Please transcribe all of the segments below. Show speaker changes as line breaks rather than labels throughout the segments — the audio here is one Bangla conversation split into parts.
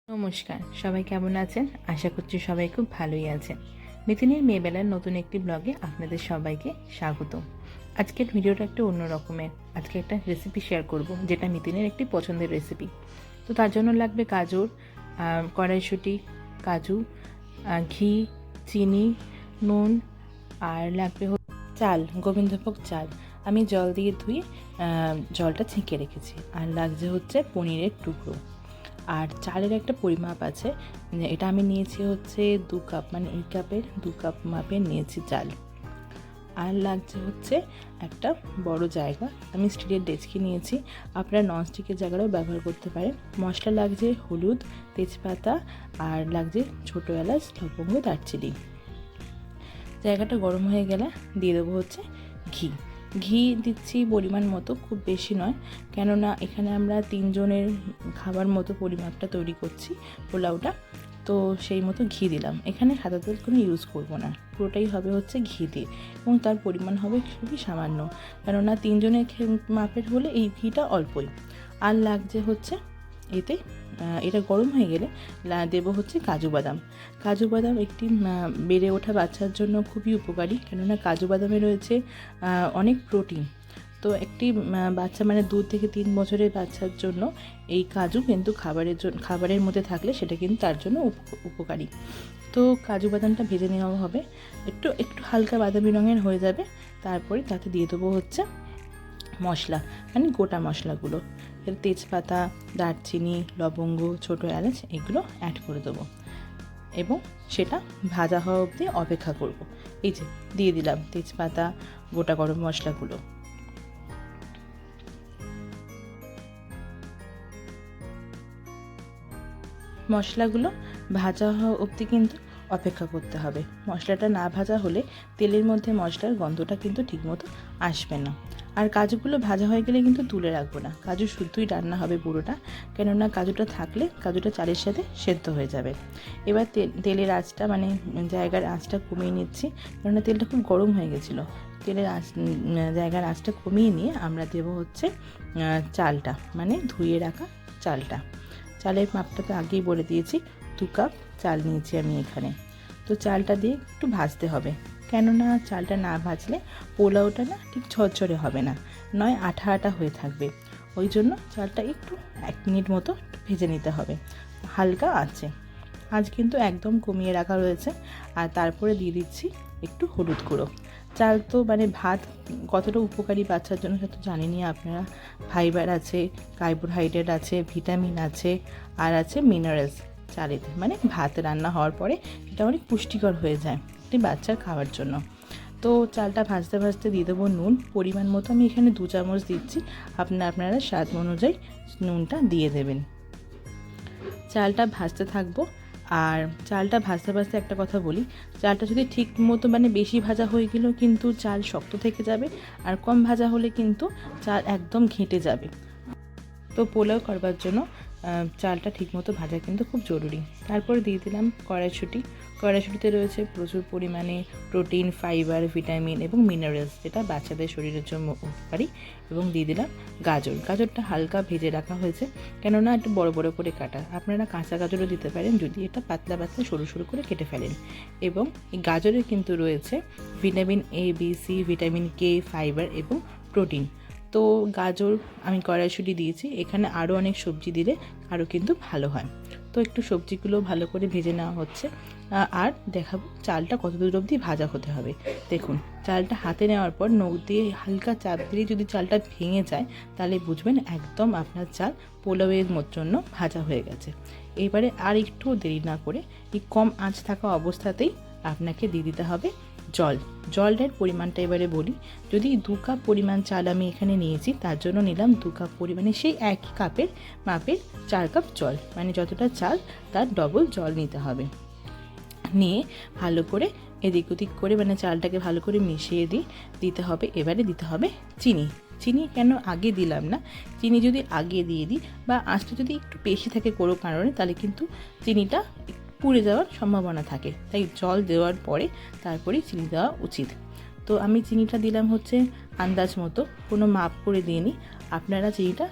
নমস্কার, সবাই কেমন আছেন? আশা করছি সবাই খুব ভালোই আছেন। মিথুনের মেয়েবেলার নতুন একটি ব্লগে আপনাদের সবাইকে স্বাগত। আজকের ভিডিওটা একটু অন্য রকমের। আজকে একটা রেসিপি শেয়ার করব, যেটা মিথুনের একটি পছন্দের রেসিপি। তো তার জন্য লাগবে গাজর, কড়াইশুঁটি, কাজু, ঘি, চিনি, নুন, আর লাগবে চাল, গোবিন্দভোগ চাল। আমি জল দিয়ে ধুয়ে জলটা ছেঁকে রেখেছি। আর লাগছে হচ্ছে পনিরের টুকরো। আর চালের একটা পরিমাপ আছে, এটা আমি নিয়েছি হচ্ছে 2 কাপ, মানে এই কাপের 2 কাপ মাপের নিয়েছি চাল। আর লাগছে হচ্ছে একটা বড় জায়গা, আমি স্টিলের ডেচকি নিয়েছি, আপনারা ননস্টিকের জায়গাটাও ব্যবহার করতে পারেন। মশলা লাগছে হলুদ, তেজপাতা, আর লাগছে ছোটো এলাচ, লবঙ্গ, দারচিনি। জায়গাটা গরম হয়ে গেলে দিয়ে দেবো হচ্ছে ঘি। ঘি দিচ্ছি পরিমাণ মতো, খুব বেশি নয়, কেননা এখানে আমরা 3 জনের খাবার মতো পরিমাপটা তৈরি করছি পোলাওটা, তো সেই মতো ঘি দিলাম। এখানে সাদা তেল কোনো ইউজ করব না, পুরোটাই হবে হচ্ছে ঘি দিয়ে, এবং তার পরিমাণ হবে খুবই সামান্য, কেননা 3 জনের মাপের হলে এই ঘিটা অল্পই। আর লাগছে হচ্ছে এতে, এটা গরম হয়ে গেলে দেবো হচ্ছে কাজু বাদাম। কাজু বাদাম একটি বেড়ে ওঠা বাচ্চার জন্য খুবই উপকারী, কেননা কাজু বাদামে রয়েছে অনেক প্রোটিন। তো একটি বাচ্চা, মানে 2 থেকে 3 বছরের বাচ্চার জন্য এই কাজু কিন্তু খাবারের মধ্যে থাকলে সেটা কিন্তু তার জন্য উপকারী। তো কাজু বাদামটা ভেজে নেওয়া হবে, একটু একটু হালকা বাদামি রঙের হয়ে যাবে। তারপরে তাতে দিয়ে দেবো হচ্ছে মশলা, মানে গোটা মশলাগুলো, এর তেজপাতা, দারচিনি, লবঙ্গ, ছোটো এলাচ, এগুলো অ্যাড করে দেবো এবং সেটা ভাজা হওয়া অবধি অপেক্ষা করব। এই যে দিয়ে দিলাম তেজপাতা, গোটা গরম মশলাগুলো। মশলাগুলো ভাজা হওয়া অবধি কিন্তু অপেক্ষা করতে হবে। মশলাটা না ভাজা হলে তেলের মধ্যে মশলার গন্ধটা কিন্তু ঠিকমতো আসবে না। আর কাজুগুলো ভাজা হয়ে গেলে কিন্তু তুলে রাখবো না, কাজু শুদ্ধই রান্না হবে পুরোটা, কেননা কাজুটা থাকলে কাজুটা চালের সাথে সেদ্ধ হয়ে যাবে। এবার তেলের আঁচটা, মানে জায়গার আঁচটা কমিয়ে নিচ্ছি, কেননা তেলটা খুব গরম হয়ে গেছিলো। তেলের জায়গার আঁচটা কমিয়ে নিয়ে আমরা দেবো হচ্ছে চালটা, মানে ধুয়ে রাখা চালটা। চালের মাপটা তো আগেই বলে দিয়েছি, 2 কাপ চাল নিয়েছি আমি এখানে। তো চালটা দিয়ে একটু ভাজতে হবে, কেননা চালটা না ভাজলে পোলাওটা না ঠিক ঝরঝরে হবে না, নয় আঠা আঠা হয়ে থাকবে। ওই জন্য চালটা একটু 1 মিনিট মতো ভেজে নিতে হবে হালকা আঁচে। আজ কিন্তু একদম কমিয়ে রাখা রয়েছে। আর তারপরে দিয়ে দিচ্ছি একটু হলুদ গুঁড়ো। চাল তো, মানে ভাত কতটা উপকারী বাচ্চার জন্য সেটা তো জানেনই আপনারা। ফাইবার আছে, কার্বোহাইড্রেট আছে, ভিটামিন আছে, আর আছে মিনারেলস চালেতে, মানে ভাত রান্না হওয়ার পরে এটা অনেক পুষ্টিকর হয়ে যায় একটি বাচ্চার খাওয়ার জন্য। তো চালটা ভাজতে ভাজতে দিয়ে দেবো নুন, পরিমাণ মতো আমি এখানে 2 চামচ দিচ্ছি, আপনারা স্বাদ অনুযায়ী নুনটা দিয়ে দেবেন। চালটা ভাজতে থাকবো। আর চালটা ভাজতে ভাজতে একটা কথা বলি, চালটা যদি ঠিক মতো, মানে বেশি ভাজা হয়ে গেলেও কিন্তু চাল শক্ত থেকে যাবে, আর কম ভাজা হলে কিন্তু চাল একদম ঘেঁটে যাবে। তো পোলাও করবার জন্য চালটা ঠিকমতো ভাজা কিন্তু খুব জরুরি। তারপরে দিয়ে দিলাম কড়াইশুঁটি। কড়াইশুঁটিতে রয়েছে প্রচুর পরিমাণে প্রোটিন, ফাইবার, ভিটামিন এবং মিনারেলস, যেটা বাচ্চাদের শরীরের জন্য উপকারী। এবং দিয়ে দিলাম গাজর। গাজরটা হালকা ভেজে রাখা হয়েছে, কেননা একটু বড় বড় করে কাটা। আপনারা কাঁচা গাজরও দিতে পারেন যদি এটা পাতলা পাতলা সরু সরু করে কেটে ফেলেন। এবং এই গাজরে কিন্তু রয়েছে vitamin A, B, C, vitamin K, fibre এবং প্রোটিন। তো গাজর, আমি কড়াইশুঁটি দিয়েছি, এখানে আরও অনেক সবজি দিলে আরও কিন্তু ভালো হয়। তো একটু সবজিগুলো ভালো করে ভেজে নেওয়া হচ্ছে। আর দেখাবো চালটা কত দূর অবধি ভাজা হতে হবে। দেখুন, চালটা হাতে নেওয়ার পর নখ দিয়ে হালকা চাপ দিলে যদি চালটা ভেঙে যায়, তাহলে বুঝবেন একদম আপনার চাল পোলাওয়ের জন্য ভাজা হয়ে গেছে। এবারে আর একটু দেরি না করে এই কম আঁচ থাকা অবস্থাতেই আপনাকে দিয়ে দিতে হবে জলের পরিমাণটা এবারে বলি। যদি 2 কাপ পরিমাণ চাল আমি এখানে নিয়েছি, তার জন্য নিলাম 2 কাপ পরিমাণে সেই একই কাপের মাপের 4 কাপ জল, মানে যতটা চাল তার ডবল জল নিতে হবে। নিয়ে ভালো করে এদিক ওদিক করে, মানে চালটাকে ভালো করে মিশিয়ে দিতে হবে। এবারে দিতে হবে চিনি কেন আগে দিলাম না, চিনি যদি আগে দিয়ে দিই বা আঁচটা যদি একটু বেশি থাকে কোনো কারণে, তাহলে কিন্তু চিনিটা পুড়ে যাওয়ার সম্ভাবনা থাকে, তাই জল দেওয়ার পরে তারপরেই চিনি দেওয়া উচিত। তো আমি চিনিটা দিলাম হচ্ছে আন্দাজ মতো, কোনো মাপ করে দিইনি। আপনারা চিনিটা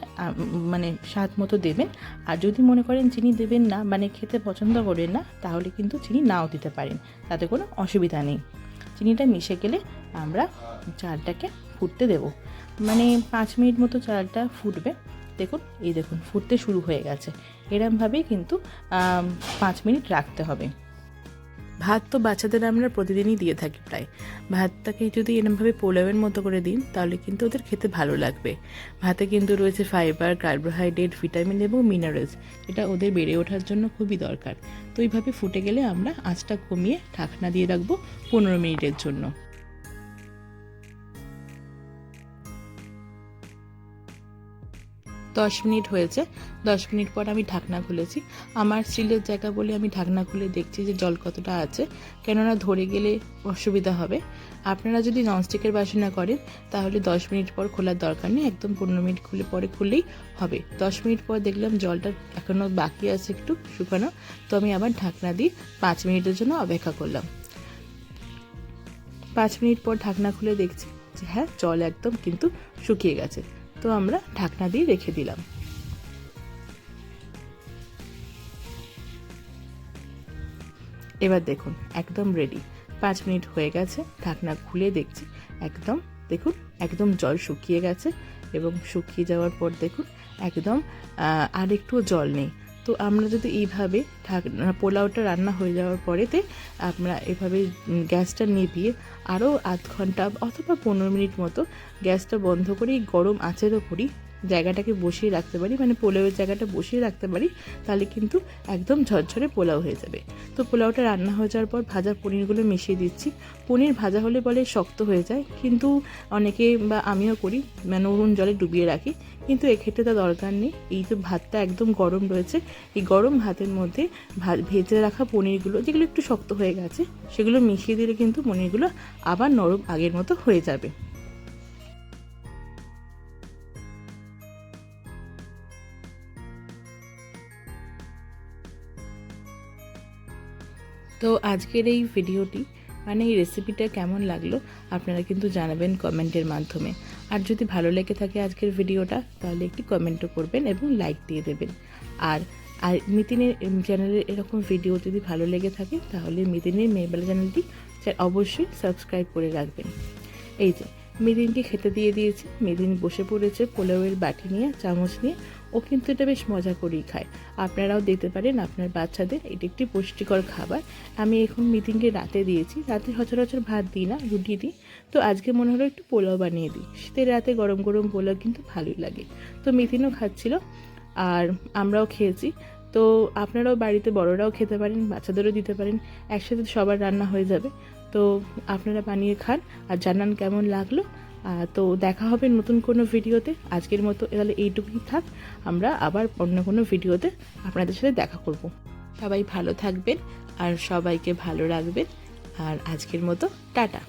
মানে স্বাদ মতো দেবেন। আর যদি মনে করেন চিনি দেবেন না, মানে খেতে পছন্দ করেন না, তাহলে কিন্তু চিনি নাও দিতে পারেন, তাতে কোনো অসুবিধা নেই। চিনিটা মিশে গেলে আমরা চালটাকে ফুটতে দেব, মানে 5 মিনিট মতো চালটা ফুটবে। দেখুন, এই দেখুন ফুটতে শুরু হয়ে গেছে। এরমভাবেই কিন্তু 5 মিনিট রাখতে হবে। ভাত তো বাচ্চাদের আমরা প্রতিদিনই দিয়ে থাকি প্রায়। ভাতটাকে যদি এরমভাবে পোলাওয়ের মতো করে দিন, তাহলে কিন্তু ওদের খেতে ভালো লাগবে। ভাতে কিন্তু রয়েছে ফাইবার, কার্বোহাইড্রেট, ভিটামিন এবং মিনারেলস। এটা ওদের বেড়ে ওঠার জন্য খুবই দরকার। তো এইভাবে ফুটে গেলে আমরা আঁচটা কমিয়ে ঢাকনা দিয়ে রাখবো 15 মিনিটের জন্য। 10 মিনিট হয়েছে। 10 মিনিট পর আমি ঢাকনা খুলেছি। আমার স্টিলের জায়গা বলে আমি ঢাকনা খুলে দেখছি যে জল কতটা আছে, কেননা ধরে গেলে অসুবিধা হবে। আপনারা যদি ননস্টিকের বাসনা করেন তাহলে 10 মিনিট পর খোলার দরকার নেই, একদম 15 মিনিট খুললেই হবে। 10 মিনিট পর দেখলাম জলটা এখনও বাকি আছে একটু শুকানো, তো আমি আবার ঢাকনা দিয়ে 5 মিনিটের জন্য অপেক্ষা করলাম। 5 মিনিট পর ঢাকনা খুলে দেখছি যে হ্যাঁ, জল একদম কিন্তু শুকিয়ে গেছে। তো আমরা ঢাকনা দিয়ে রেখে দিলাম। এবার দেখুন একদম রেডি। 5 মিনিট হয়ে গেছে, ঢাকনা খুলে দেখছি একদম, দেখুন একদম জল শুকিয়ে গেছে। এবং শুকিয়ে যাওয়ার পর দেখুন একদম আর একটুও জল নেই। তো আমরা যদি এইভাবে পোলাওটা রান্না হয়ে যাওয়ার পরেতে আমরা এভাবে গ্যাসটা নিভিয়ে আরও আধ ঘন্টা অথবা 15 মিনিট মতো গ্যাসটা বন্ধ করে এই গরম আঁচের ওপরই জায়গাটাকে বসিয়ে রাখতে পারি, মানে পোলাওয়ের জায়গাটা বসিয়ে রাখতে পারি, তাহলে কিন্তু একদম ঝরঝরে পোলাও হয়ে যাবে। তো পোলাওটা রান্না হয়ে যাওয়ার পর ভাজা পনিরগুলো মিশিয়ে দিচ্ছি। পনির ভাজা হলে বলে শক্ত হয়ে যায়, কিন্তু অনেকে বা আমিও করি মানে নুন জলে ডুবিয়ে রাখি, কিন্তু এক্ষেত্রে তা দরকার নেই। এই যে ভাতটা একদম গরম রয়েছে, এই গরম ভাতের মধ্যে ভেজে রাখা পনিরগুলো যেগুলো একটু শক্ত হয়ে গেছে সেগুলো মিশিয়ে দিলে কিন্তু পনিরগুলো আবার নরম আগের মতো হয়ে যাবে। তো আজকের এই ভিডিওটি মানে এই রেসিপিটা কেমন লাগলো আপনারা কিন্তু জানাবেন কমেন্টের মাধ্যমে। আর যদি ভালো লেগে থাকে আজকের ভিডিওটা, তাহলে একটি কমেন্টও করবেন এবং লাইক দিয়ে দেবেন। আর আর মিতিনের চ্যানেলের এরকম ভিডিও যদি ভালো লেগে থাকে, তাহলে মিতিনের মেয়েবেলা চ্যানেলটি অবশ্যই সাবস্ক্রাইব করে রাখবেন। এই যে মিতিনকে খেতে দিয়ে দিয়েছি, মিতিন বসে পড়েছে পোলাওয়ের বাটি নিয়ে, চামচ নিয়ে। ও কিন্তু এটা বেশ মজা করেই খায়। আপনারাও দিতে পারেন আপনার বাচ্চাদের, এটি একটি পুষ্টিকর খাবার। আমি এখন মিতিনকে রাতে দিয়েছি, রাতে সচরাচর ভাত দিই না, রুটি দিই। তো আজকে মনে হলো একটু পোলাও বানিয়ে দিই, শীতের রাতে গরম গরম পোলাও কিন্তু ভালোই লাগে। তো মিতিনও খাচ্ছিল আর আমরাও খেয়েছি। তো আপনারাও বাড়িতে বড়রাও খেতে পারেন, বাচ্চাদেরও দিতে পারেন, একসাথে সবার রান্না হয়ে যাবে। তো আপনারা বানিয়ে খান আর জানান কেমন লাগলো। তো দেখা হবে নতুন কোনো ভিডিওতে। আজকের মতো তাহলে এইটুকুই থাক, আমরা আবার অন্য কোনো ভিডিওতে আপনাদের সাথে দেখা করব। সবাই ভালো থাকবেন আর সবাইকে ভালো রাখবেন। আর আজকের মতো টাটা।